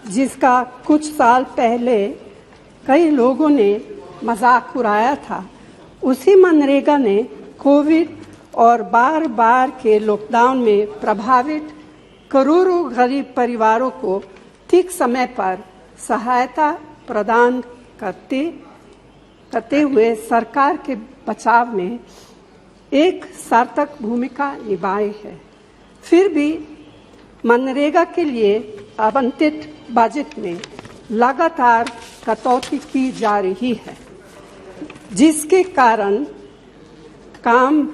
जिसका कुछ साल पहले कई लोगों ने मजाक उड़ाया था, उसी मनरेगा ने कोविड और बार के लॉकडाउन में प्रभावित करोड़ों गरीब परिवारों को ठीक समय पर सहायता प्रदान करते हुए सरकार के बचाव में एक सार्थक भूमिका निभाई है। फिर भी मनरेगा के लिए आवंटित बजट में लगातार कटौती की जा रही है, जिसके कारण काम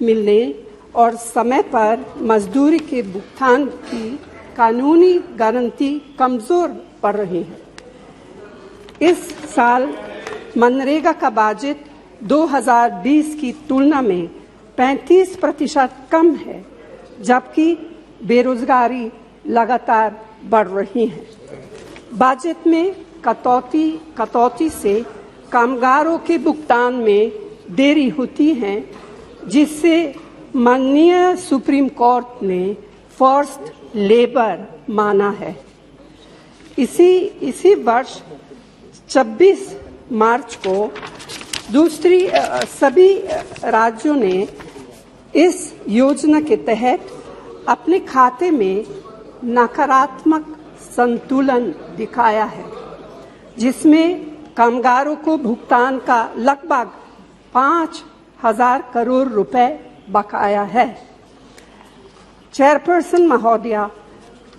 मिलने और समय पर मजदूरी के भुगतान की कानूनी गारंटी कमजोर पड़ रही है। इस साल मनरेगा का बजट 2020 की तुलना में 35% कम है, जबकि बेरोजगारी लगातार बढ़ रही है। बजट में कटौती से कामगारों के भुगतान में देरी होती है, जिससे माननीय सुप्रीम कोर्ट ने फोर्स्ड लेबर माना है। इसी वर्ष 26 मार्च को सभी राज्यों ने इस योजना के तहत अपने खाते में नकारात्मक संतुलन दिखाया है, जिसमें कामगारों को भुगतान का लगभग 5,000 करोड़ रुपए बकाया है। चेयरपर्सन महोदया,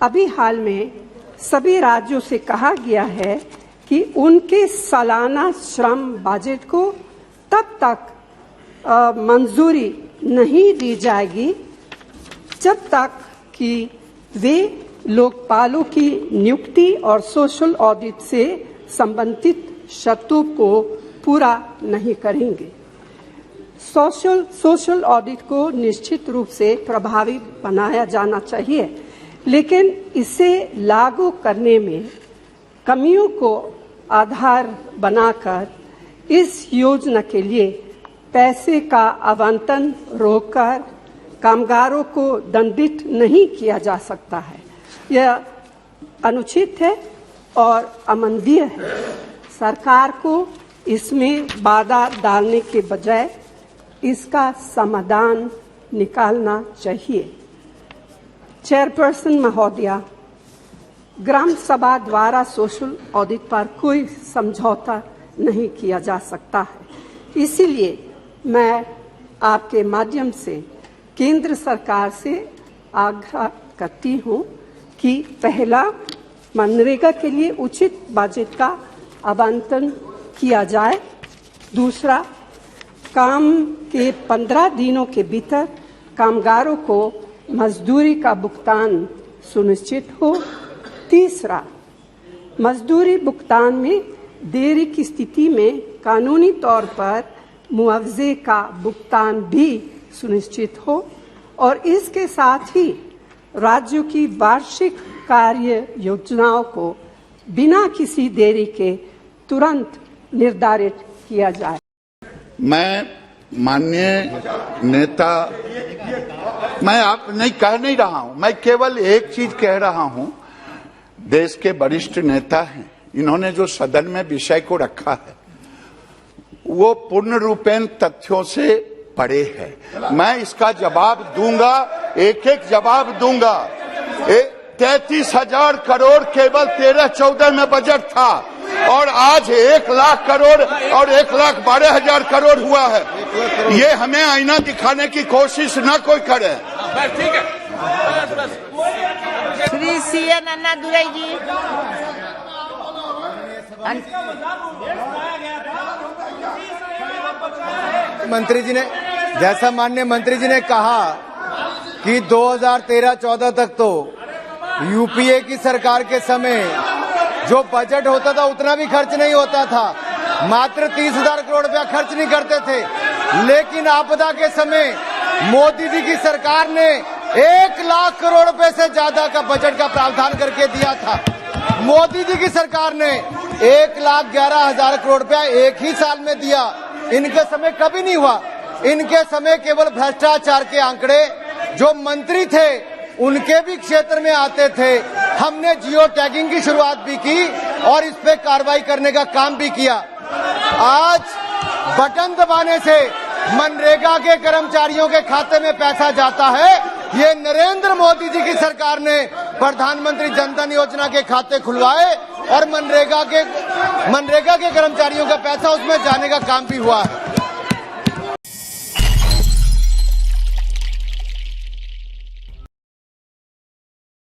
अभी हाल में सभी राज्यों से कहा गया है कि उनके सालाना श्रम बजट को तब तक मंजूरी नहीं दी जाएगी जब तक कि वे लोकपालों की नियुक्ति और सोशल ऑडिट से संबंधित शर्तों को पूरा नहीं करेंगे। सोशल ऑडिट को निश्चित रूप से प्रभावी बनाया जाना चाहिए, लेकिन इसे लागू करने में कमियों को आधार बनाकर इस योजना के लिए पैसे का आवंटन रोककर कामगारों को दंडित नहीं किया जा सकता है। यह अनुचित है और अमानवीय है। सरकार को इसमें बाधा डालने के बजाय इसका समाधान निकालना चाहिए। चेयरपर्सन महोदया, ग्राम सभा द्वारा सोशल ऑडिट पर कोई समझौता नहीं किया जा सकता है। इसीलिए मैं आपके माध्यम से केंद्र सरकार से आग्रह करती हूं कि पहला, मनरेगा के लिए उचित बजट का आवंटन किया जाए। दूसरा, काम के 15 दिनों के भीतर कामगारों को मजदूरी का भुगतान सुनिश्चित हो। तीसरा, मजदूरी भुगतान में देरी की स्थिति में कानूनी तौर पर मुआवजे का भुगतान भी सुनिश्चित हो और इसके साथ ही राज्यों की वार्षिक कार्य योजनाओं को बिना किसी देरी के तुरंत निर्धारित किया जाए। मैं माननीय नेता, मैं आप नहीं कह नहीं रहा हूं, मैं केवल एक चीज कह रहा हूं। देश के वरिष्ठ नेता हैं, इन्होंने जो सदन में विषय को रखा है वो पूर्ण रूपेण तथ्यों से परे है। मैं इसका जवाब दूंगा, एक एक जवाब दूंगा। 33,000 करोड़ केवल 13-14 में बजट था और आज 1 लाख करोड़ और 1,12,000 करोड़ हुआ है। ये हमें आईना दिखाने की कोशिश न कोई करे। ठीक है। श्री सीएन अन्ना दुराई जी। मंत्री जी ने, जैसा माननीय मंत्री जी ने कहा कि 2013-14 तक तो यूपीए की सरकार के समय जो बजट होता था उतना भी खर्च नहीं होता था, मात्र 30,000 करोड़ रुपया खर्च नहीं करते थे। लेकिन आपदा के समय मोदी जी की सरकार ने 1 लाख करोड़ रुपए से ज्यादा का बजट का प्रावधान करके दिया था। मोदी जी की सरकार ने 1,11,000 करोड़ रुपया एक ही साल में दिया। इनके समय कभी नहीं हुआ। इनके समय केवल भ्रष्टाचार के आंकड़े जो मंत्री थे उनके भी क्षेत्र में आते थे हमने जियो टैगिंग की शुरुआत भी की और इस पे कार्रवाई करने का काम भी किया। आज बटन दबाने से मनरेगा के कर्मचारियों के खाते में पैसा जाता है। ये नरेंद्र मोदी जी की सरकार ने प्रधानमंत्री जनधन योजना के खाते खुलवाए और मनरेगा के कर्मचारियों का पैसा उसमें जाने का काम भी हुआ है।